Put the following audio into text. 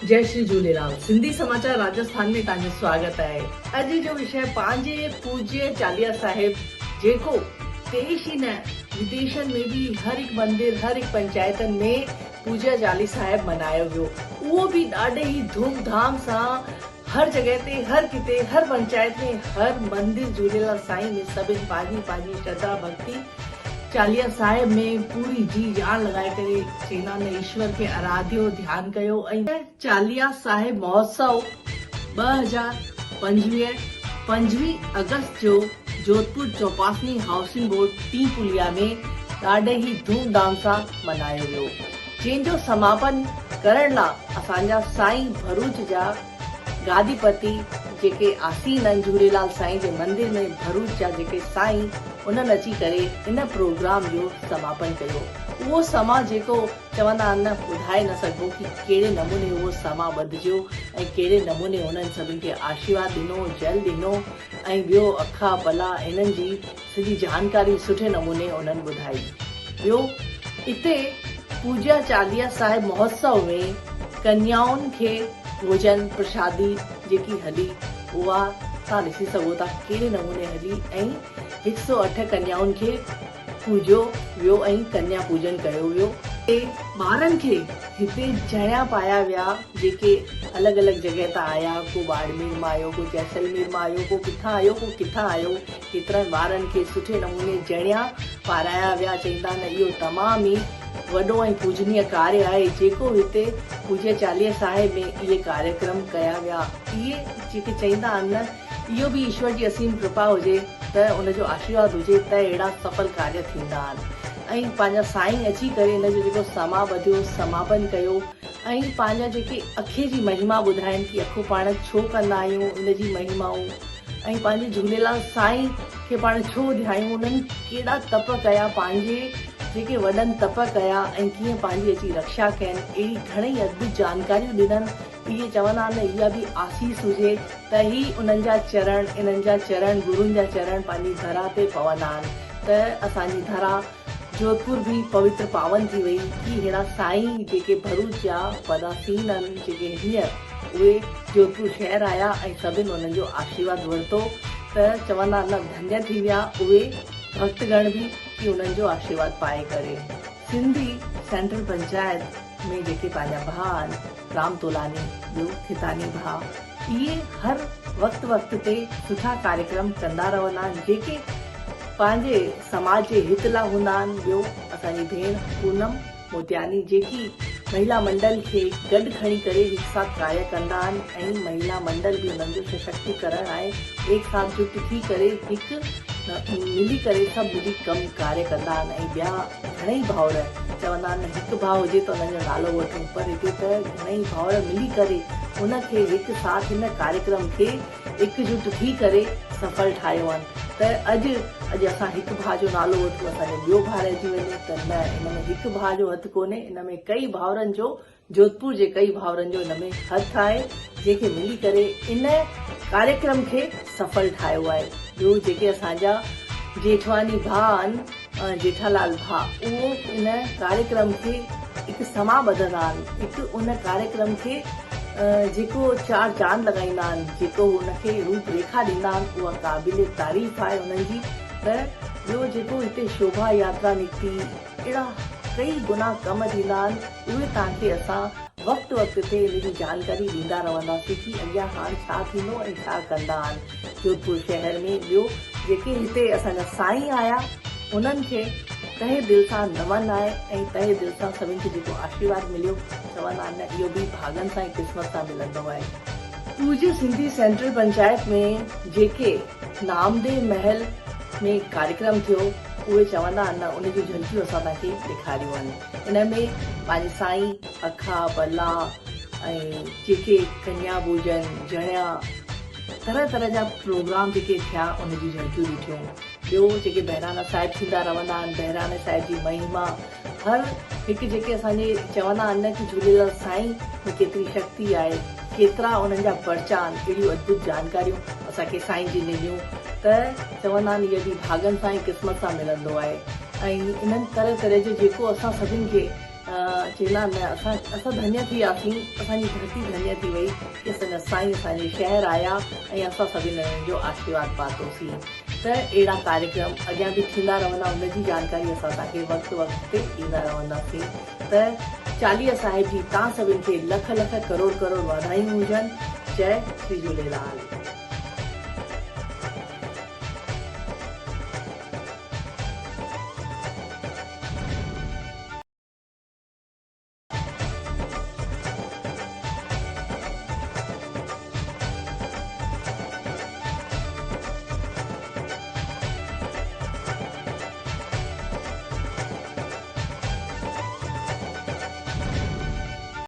जय श्री झूलेलाल। सिंधी समाचार राजस्थान में तव्हांजो स्वागत है। अॼु जो विषय पंहिंजे पूज्य चालीहा साहिब जेको देश ही न विदेशनि में भी हर एक मंदिर हर एक पंचायतनि में पूज्य चालीहा साहिब मनायो वियो। उहो भी ॾाढे ही धूमधाम सां हर जगह ते हर किते हर पंचायत में हर मंदिर झूलेलाल साईं में सभिनि पंहिंजी पंहिंजी श्रद्धा भक्ति चालीहा साहिब में पूरी जी जान लगाए करे चवंदा आहिनि ईश्वर खे आराध्यो ध्यान कयो। ऐं चालीहा साहिब महोत्सव 2025 25 अगस्त जो Jodhpur Chopasni housing board T पुलिया में ॾाढे ही धूमधाम सां मनायो वियो, जंहिंजो समापन करण लाइ असांजा साईं भरूच जा गादीपति जेके आसीन आहिनि झूलेलाल साईं जे मंदिर में भरूच जा जेके साईं उन्हनि अची करे इन प्रोग्राम जो समापन कयो। उहो समा जेको चवंदा आहिनि न ॿुधाए न सघो कि कहिड़े नमूने उहो समा ॿधिजो ऐं कहिड़े नमूने उन्हनि सभिनि खे आशीर्वाद ॾिनो, जल ॾिनो ऐं ॿियो अखा पला इन्हनि जी सॼी जानकारी सुठे नमूने उन्हनि ॿुधाई। ॿियो हिते पूज्य चालीहा साहिब महोत्सव में कन्याउनि खे भोजन प्रसादी जेकी हली उहा तव्हां ॾिसी सघो था कहिड़े नमूने हली ऐं 108 कन्याउनि खे पूजो वियो ऐं कन्या पूजन कयो वियो। ॿारनि खे हिते जणिया पाया विया जेके अलॻि अलॻि जॻह तां आया, को बाड़मेर मां आयो, को जैसलमेर मां आयो, को किथां आयो केतिरनि ॿारनि खे सुठे नमूने जणिया पाराया विया। चवंदा आहिनि इहो तमामु ई वॾो ऐं पूजनीय कार्य आहे जेको हिते पूज्य चालीहा साहिब में इहे कार्यक्रम कया विया। इहे जेके चवंदा आहिनि न इहो भी ईश्वर जी असीम कृपा हुजे त उनजो आशीर्वाद हुजे त अहिड़ा सफल कार्य थींदा आहिनि। ऐं पंहिंजा साईं अची करे इनजो जेको समा ॿधियो समापन कयो ऐं पंहिंजा जेके अखे जी महिमा ॿुधाइनि कि अखो पाण छो कंदा आहियूं इनजी महिमाऊं ऐं पंहिंजे झूलेलाल साईं खे पाण छो ध्यायूं, उन्हनि कहिड़ा तप कया, पंहिंजे जेके वॾनि तप कया ऐं कीअं पंहिंजी अची रक्षा कयनि, अहिड़ी घणेई अद्भुत जानकारियूं ॾिननि। इहे चवंदा आहिनि इहा बि आसीस हुजे त ही उन्हनि जा चरण इन्हनि जा चरण गुरुनि जा चरण पंहिंजी धरा ते पवंदा आहिनि त असांजी धरा जोधपुर भी पवित्र पावन थी वई कि अहिड़ा साईं जेके भरूच जा पदासीन आहिनि जेके हींअर उहे जोधपुर शहर आया ऐं सभिनि उन्हनि जो आशीर्वाद वरितो त चवंदा आहिनि धन्य थी विया उहे भक्तगण भी कि उन्हनि जो आशीर्वाद पाए करे। सिंधी सेंट्रल पंचायत में जेके पंहिंजा भाउ आहिनि राम तोलानी ॿियो खितानी भाउ, इहे हर वक्त ते सुठा कार्यक्रम कंदा रहंदा आहिनि जेके पंहिंजे समाज जे हित लाइ हूंदा आहिनि। ॿियो असांजी भेण पूनम मोतियानी जेकी महिला मंडल खे गॾु खणी करे हिकु साथ कार्य कंदा आहिनि ऐं महिला मंडल भी उन्हनि जो सशक्तिकरण आहे, एक साथ जुट थी करे हिकु मिली करे सभु मिली कमु कार्य कंदा आहिनि। ऐं ॿिया घणेई भाउर चवंदा आहिनि हिकु भाउ हुजे त हुनजो नालो वठूं, पर हिते त घणेई भाउर मिली करे हुनखे हिकु साथ हिन कार्यक्रम खे एकजुट थी करे सफल ठाहियो आहे त अॼु असां हिकु भाउ जो नालो वठूं असांजो ॿियो भाउ रहिजी वञे त न, हिन में हिकु भाउ जो हथु कोन्हे, हिन में कई भाउरनि जो जोधपुर जे कई भाउरनि जो हिन में हथु आहे जेके मिली करे इन कार्यक्रम खे सफल ठाहियो आहे। ॿियो जेके असांजा जेठवानी भाउ आहिनि जेठालाल भाउ उहो इन कार्यक्रम खे हिकु समा ॿधंदा आहिनि, हिकु उन कार्यक्रम खे जेको चार चांद लॻाईंदा आहिनि, जेको उनखे रूप रेखा ॾींदा आहिनि, उहा क़ाबिल तारीफ़ आहे उन्हनि जी। त ॿियो जेको हिते शोभा यात्रा निकिती अहिड़ा कई गुना कम थींदा आहिनि उहे तव्हांखे असां वक़्त ते इन जी जानकारी ॾींदा रहंदासीं कि अॻियां हाणे छा थींदो ऐं छा कंदा आहिनि जोधपुर शहर में। ॿियो जेके हिते असांजा साईं आया उन्हनि खे तहे दिलि सां नमन आहे ऐं तहे दिलि सां सभिनि खे जेको आशीर्वाद मिलियो चवंदा आहिनि इहो बि भागनि सां ऐं क़िस्मत सां मिलंदो आहे। पूज्य सिंधी सेंट्रल पंचायत में जेके नामदेव महल में कार्यक्रम थियो उहे चवंदा आहिनि न उनजी झलकियूं असां तव्हांखे ॾेखारियूं आहिनि। इन में पंहिंजे साईं अखा पला ऐं जेके कन्या भोजन जणिया तरह तरह जा प्रोग्राम जेके थिया उनजी झलकियूं ॾिठियूं। ॿियो जेके बहिराणा साहिब थींदा रहंदा आहिनि, बहिराणे साहिब जी महिमा हर हिकु जेके असांजे चवंदा आहिनि न कि झूलेलाल साईं में केतिरी शक्ति आहे, केतिरा उन्हनि जा पर्चा आहिनि, कहिड़ियूं अद्भुत जानकारियूं असांखे साईं जी ॾिनियूं त चवंदा आहिनि इहे बि भागनि सां ऐं क़िस्मत सां मिलंदो आहे। ऐं इन्हनि तरह तरह जो जेको असां सभिनि खे चवंदा न असां धन्य थी वियासीं, असांजी धरती धन्य थी वई कि असांजा साईं असांजे शहर आया ऐं असां सभिनी जो आशीर्वाद पातोसीं। त अहिड़ा कार्यक्रम अॻियां बि थींदा रहंदा, उनजी जानकारी असां तव्हांखे वक़्तु वक़्तु ते ॾींदा रहंदासीं। त चालीह साहिब जी तव्हां सभिनि खे लख लख करोड़ करोड़ वाधायूं हुजनि। जय श्री झूलेलाल।